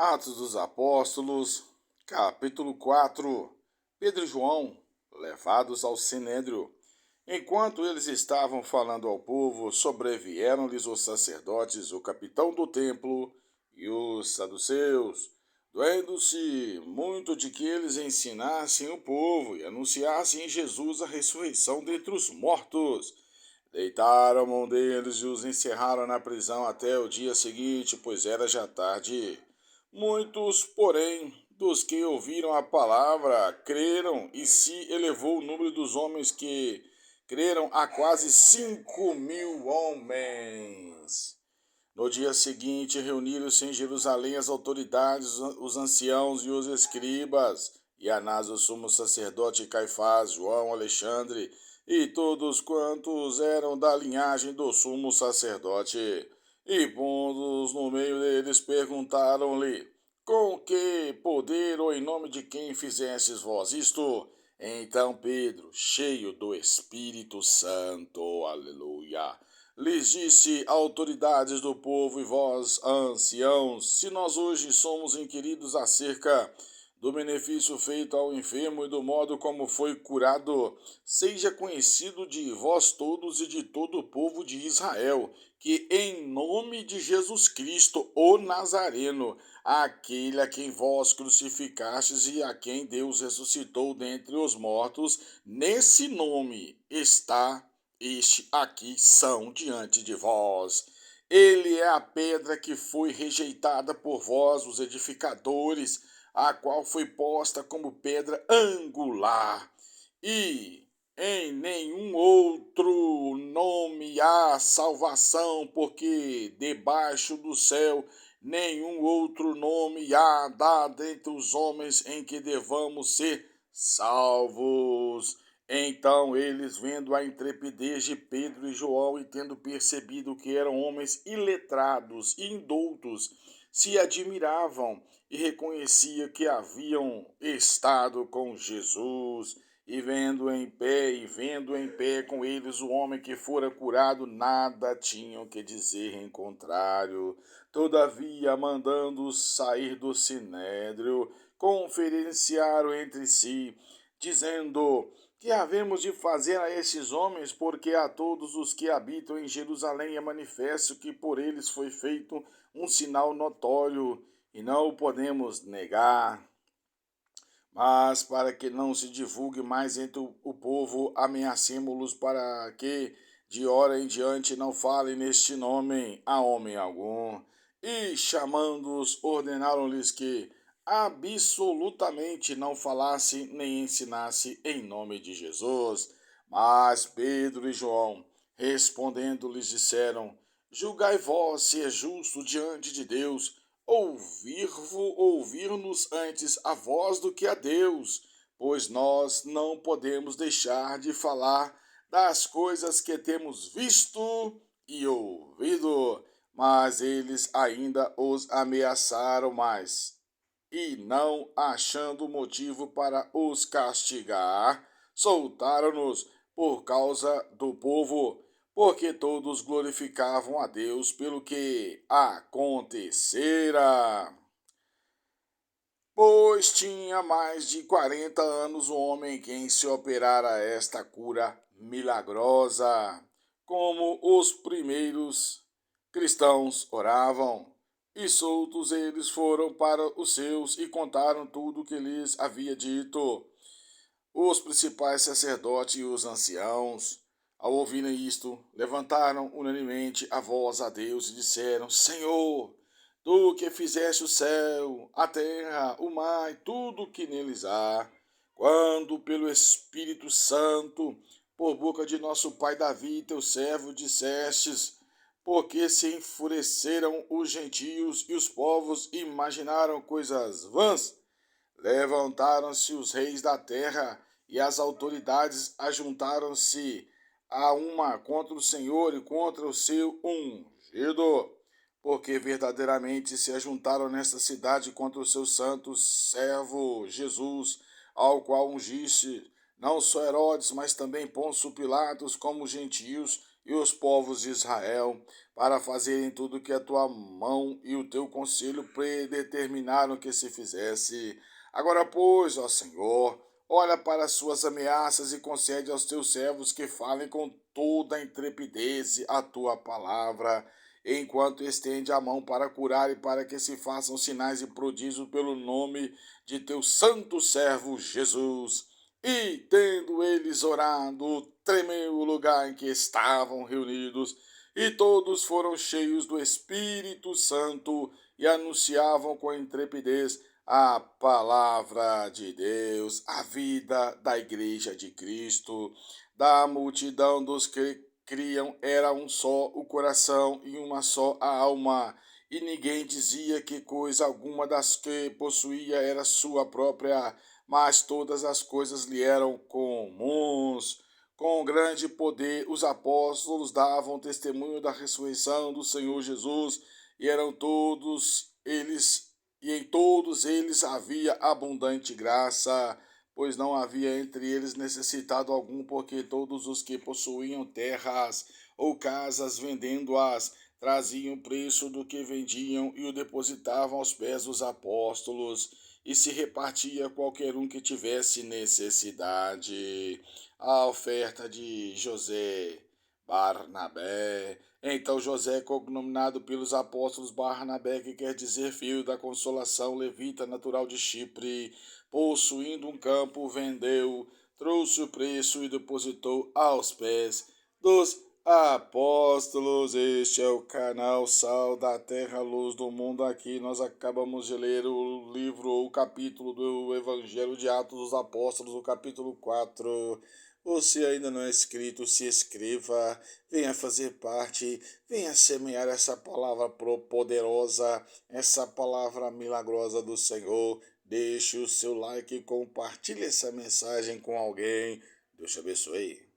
Atos dos Apóstolos, capítulo 4. Pedro e João, levados ao sinédrio. Enquanto eles estavam falando ao povo, sobrevieram-lhes os sacerdotes, o capitão do templo e os saduceus, doendo-se muito de que eles ensinassem o povo e anunciassem em Jesus a ressurreição dentre os mortos. Deitaram a mão deles e os encerraram na prisão até o dia seguinte, pois era já tarde. Muitos, porém, dos que ouviram a palavra, creram, e se elevou o número dos homens que creram a quase 5.000 homens. No dia seguinte, reuniram-se em Jerusalém as autoridades, os anciãos e os escribas, e Anás, o sumo sacerdote, Caifás, João, Alexandre, e todos quantos eram da linhagem do sumo sacerdote. E pondo-os no meio deles, perguntaram-lhe: Com que poder ou em nome de quem fizestes vós isto? Então Pedro, cheio do Espírito Santo, aleluia, lhes disse: autoridades do povo e vós, anciãos, se nós hoje somos inquiridos acerca do benefício feito ao enfermo e do modo como foi curado, seja conhecido de vós todos e de todo o povo de Israel, que em nome de Jesus Cristo, o Nazareno, aquele a quem vós crucificastes e a quem Deus ressuscitou dentre os mortos, nesse nome está este aqui são diante de vós. Ele é a pedra que foi rejeitada por vós, os edificadores, a qual foi posta como pedra angular. E em nenhum outro nome há salvação, porque debaixo do céu nenhum outro nome há dado entre os homens em que devamos ser salvos. Então eles, vendo a intrepidez de Pedro e João e tendo percebido que eram homens iletrados e indoutos, se admiravam e reconhecia que haviam estado com Jesus. E vendo em pé com eles o homem que fora curado, nada tinham que dizer em contrário. Todavia, mandando-os sair do sinédrio, conferenciaram entre si, dizendo: que havemos de fazer a estes homens, porque a todos os que habitam em Jerusalém é manifesto que por eles foi feito um sinal notório, e não o podemos negar. Mas para que não se divulgue mais entre o povo, ameacemo-los para que de hora em diante não falem neste nome a homem algum. E chamando-os, ordenaram-lhes que absolutamente não falasse nem ensinasse em nome de Jesus. Mas Pedro e João, respondendo, lhes disseram: julgai vós se é justo diante de Deus ouvir-nos antes a vós do que a Deus, pois nós não podemos deixar de falar das coisas que temos visto e ouvido. Mas eles ainda os ameaçaram mais, e não achando motivo para os castigar, soltaram-nos por causa do povo, porque todos glorificavam a Deus pelo que acontecera. Pois tinha mais de 40 anos o homem em quem se operara esta cura milagrosa, como os primeiros cristãos oravam. E soltos eles foram para os seus e contaram tudo o que lhes havia dito. Os principais sacerdotes e os anciãos, ao ouvirem isto, levantaram unanimemente a voz a Deus e disseram: Senhor, tu que fizeste o céu, a terra, o mar e tudo o que neles há, quando pelo Espírito Santo, por boca de nosso pai Davi, teu servo, dissestes: porque se enfureceram os gentios e os povos imaginaram coisas vãs, levantaram-se os reis da terra e as autoridades ajuntaram-se a uma contra o Senhor e contra o seu ungido, porque verdadeiramente se ajuntaram nesta cidade contra o seu santo servo Jesus, ao qual ungiste não só Herodes, mas também Pôncio Pilatos, como gentios e os povos de Israel, para fazerem tudo que a tua mão e o teu conselho predeterminaram que se fizesse. Agora, pois, ó Senhor, olha para as suas ameaças e concede aos teus servos que falem com toda a intrepidez a tua palavra, enquanto estende a mão para curar e para que se façam sinais e prodígios pelo nome de teu santo servo Jesus. E, tendo eles orado, tremeu o lugar em que estavam reunidos, e todos foram cheios do Espírito Santo e anunciavam com intrepidez a palavra de Deus, a vida da Igreja de Cristo. Da multidão dos que criam era um só o coração e uma só a alma, e ninguém dizia que coisa alguma das que possuía era sua própria, mas todas as coisas lhe eram comuns. Com grande poder, os apóstolos davam testemunho da ressurreição do Senhor Jesus, e eram todos eles, e em todos eles havia abundante graça, pois não havia entre eles necessitado algum, porque todos os que possuíam terras ou casas, vendendo-as, traziam o preço do que vendiam e o depositavam aos pés dos apóstolos, e se repartia qualquer um que tivesse necessidade. A oferta de José Barnabé. Então José, cognominado pelos apóstolos Barnabé, que quer dizer filho da consolação, levita natural de Chipre, possuindo um campo, vendeu, trouxe o preço e depositou aos pés dos apóstolos. Este é o canal Sal da Terra, Luz do Mundo. Aqui nós acabamos de ler o livro, o capítulo do Evangelho de Atos dos Apóstolos, o capítulo 4. Você ainda não é inscrito, se inscreva, venha fazer parte, venha semear essa palavra poderosa, essa palavra milagrosa do Senhor. Deixe o seu like e compartilhe essa mensagem com alguém. Deus te abençoe.